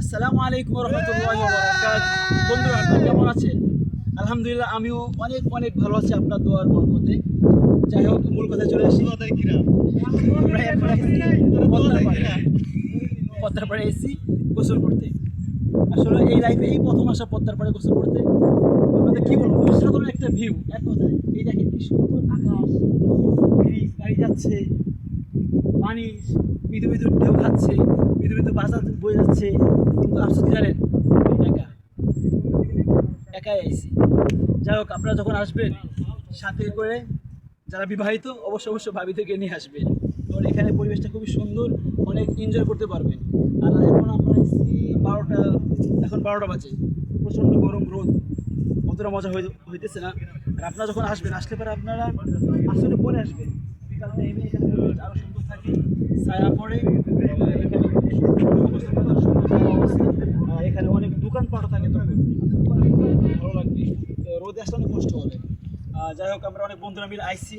আসসালামু আলাইকুম রহমতুল্লাহি ওয়া বারাকাতুহু। বন্ধুরা, আপনারা কেমন আছেন? আলহামদুলিল্লাহ, আমিও অনেক অনেক ভালো আছি আপনার দোয়ার বরকতে। যাই হোক, মূল কথায় চলে আসি। আমরা এখন এসেছি পদ্মার পাড়ে এসেছি গোসল করতে। আসলে এই লাইফে এই প্রথম আসা পদ্মার পাড়ে গোসল করতে। আপনাদের কী বলবো, অসাধারণ একটা ভিউ। এক কথায় এই দেখেন কি সুন্দর আকাশ, ব্রিজ, গাড়ি যাচ্ছে, পানি মৃদু মৃদু ঢেউ খাচ্ছে, মৃদু মৃদু বাসা বয়ে যাচ্ছে। কিন্তু আফসোস কি জানেন, একা একাই আইসি। যাই হোক, আপনারা যখন আসবেন সাথে করে যারা বিবাহিত অবশ্যই ভাবিদেরকে নিয়ে আসবেন, কারণ এখানে পরিবেশটা খুবই সুন্দর, অনেক এনজয় করতে পারবেন। আর এখন আমরা এসেছি এখন 12টা বাজে, প্রচণ্ড গরম রোদ, অতটা মজা হইতেছে না। আর আপনারা যখন আসবেন, আসলে পরে আপনারা আসলে পরে আসবেন, বিকাল টাইমে এখানে আরও সুন্দর থাকে, ছায়া পড়ে। এখানে অনেক দোকানপাটও থাকে, তখন ভালো লাগবে। রোদে আসলে অনেক কষ্ট হবে। যাই হোক, আমরা অনেক বন্ধুরা মিলে আইসি।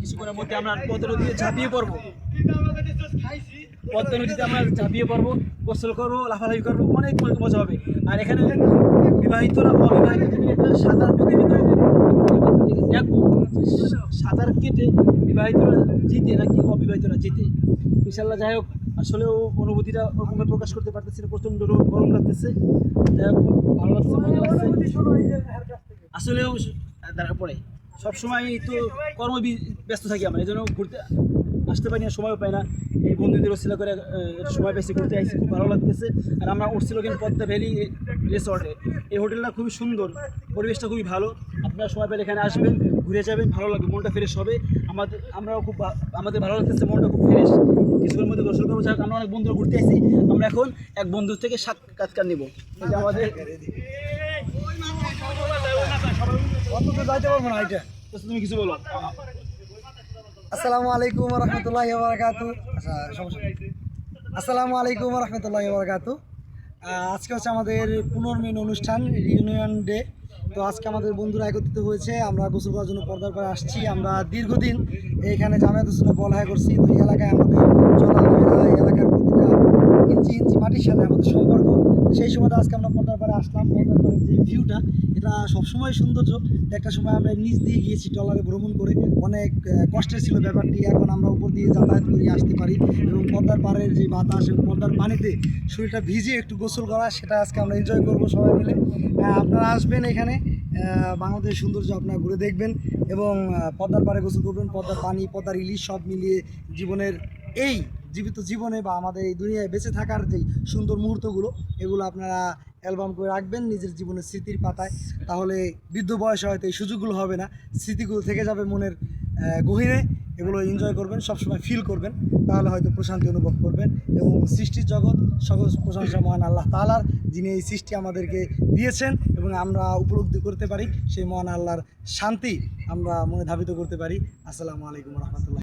কিছুক্ষণের মধ্যে আমরা পদ্মা নদীতে ঝাঁপিয়ে পড়বো। পদ্মা নদীতে আমরা ঝাঁপিয়ে পড়বো, গোসল করবো, লাফালাফি করবো, অনেক মজা হবে। আর এখানে বিবাহিতরা অবিবাহিতদের একটা সাঁতার প্রতিযোগিতা হবে। দেখবো সাঁতার কেটে বিবাহিতরা জিতে নাকি অবিবাহিতরা জিতে, ইনশাল্লাহ। যাই হোক, আসলেও অনুভূতিটা ওরকমভাবে প্রকাশ করতে পারতেছি না, প্রচণ্ড গরম লাগতেছে। যাই হোক, ভালো লাগছে, মজা লাগছে। আসলেও দেখা পড়ে সবসময় তো ব্যস্ত থাকি আমরা, এই জন্য ঘুরতে আসতে পারি না, সময়ও পাই না। এই বন্ধুদের ওসিলা করে সময় পেয়েছি, ঘুরতে আসছি, খুব ভালো লাগতেছে। আর আমরা উঠছিল কিন্তু পদ্মা ভ্যালি রিসর্টে। এই হোটেলটা খুবই সুন্দর, পরিবেশটা খুবই ভালো। আপনারা সময় পেলে এখানে আসবেন, ঘুরে যাবেন, ভালো লাগবে, মনটা ফ্রেশ হবে। আমরাও খুব আমাদের ভালো লাগতেছে, মনটা খুব ফ্রেশ। কিছুক্ষণের মধ্যে গোসল করবো। যাক, আমরা অনেক বন্ধুরা ঘুরতে আসছি। আমরা এখন এক বন্ধুর থেকে সাক্ষাৎকার নিব। এটা আমাদের যাইতে পারবো না, এটা তুমি কিছু বলো। আসসালামু আলাইকুম রহমতুল্লাহি ওয়া বারাকাতুহু। আসসালামু আলাইকুম রহমতুল্লাহি ওয়া বারাকাতুহু। আজকে হচ্ছে আমাদের পুনর্মিলন অনুষ্ঠান, রিউনিয়ন ডে। তো আজকে আমাদের বন্ধুরা একত্রিত হয়েছে, আমরা গোসল করার জন্য পর্দার পরে আসছি। আমরা দীর্ঘদিন এইখানে জামায়াত হোসেনে পড়ালেখা করছি। তো এই এলাকায় আমাদের চলাফেরা, এই এলাকার প্রতিটা ইঞ্চি ইঞ্চি মাটির সাথে আমাদের সম্পর্ক। সেই সময়টা আজকে আমরা পর্দার পরে আসলাম। পর্দার পরে যে ভিউটা, এটা সবসময় সৌন্দর্য। একটা সময় আমরা নিচ দিয়ে গিয়েছি ট্রলারে ভ্রমণ করে, অনেক কষ্টের ছিল ব্যাপারটি। এখন আমরা উপর দিয়ে যাতায়াত করে আসতে পারি, এবং পদ্মার পাড়ের যে বাতাস এবং পদ্মার পানিতে শরীরটা ভিজে একটু গোসল করা, সেটা আজকে আমরা এনজয় করবো সবাই মিলে। আপনারা আসবেন এখানে, বাংলাদেশের সৌন্দর্য আপনারা ঘুরে দেখবেন, এবং পদ্মার পাড়ে গোসল করবেন। পদ্মার পানি, পদ্মার ইলিশ সব মিলিয়ে জীবনের এই জীবিত জীবনে বা আমাদের এই দুনিয়ায় বেঁচে থাকার যে সুন্দর মুহূর্তগুলো, এগুলো আপনারা অ্যালবাম করে রাখবেন নিজের জীবনের স্মৃতির পাতায়। তাহলে বৃদ্ধ বয়সে হয়তো এই সুযোগগুলো হবে না, স্মৃতিগুলো থেকে যাবে মনের গভীরে। এগুলো এনজয় করবেন, সবসময় ফিল করবেন, তাহলে হয়তো প্রশান্তি অনুভব করবেন। এবং সৃষ্টির জগৎ সকল প্রশংসা মহান আল্লাহ তাআলার, যিনি এই সৃষ্টি আমাদেরকে দিয়েছেন, এবং আমরা উপলব্ধি করতে পারি সেই মহান আল্লাহর শান্তি আমরা মনে ধাবিত করতে পারি। আসসালামু আলাইকুম রহমতুল্লাহ।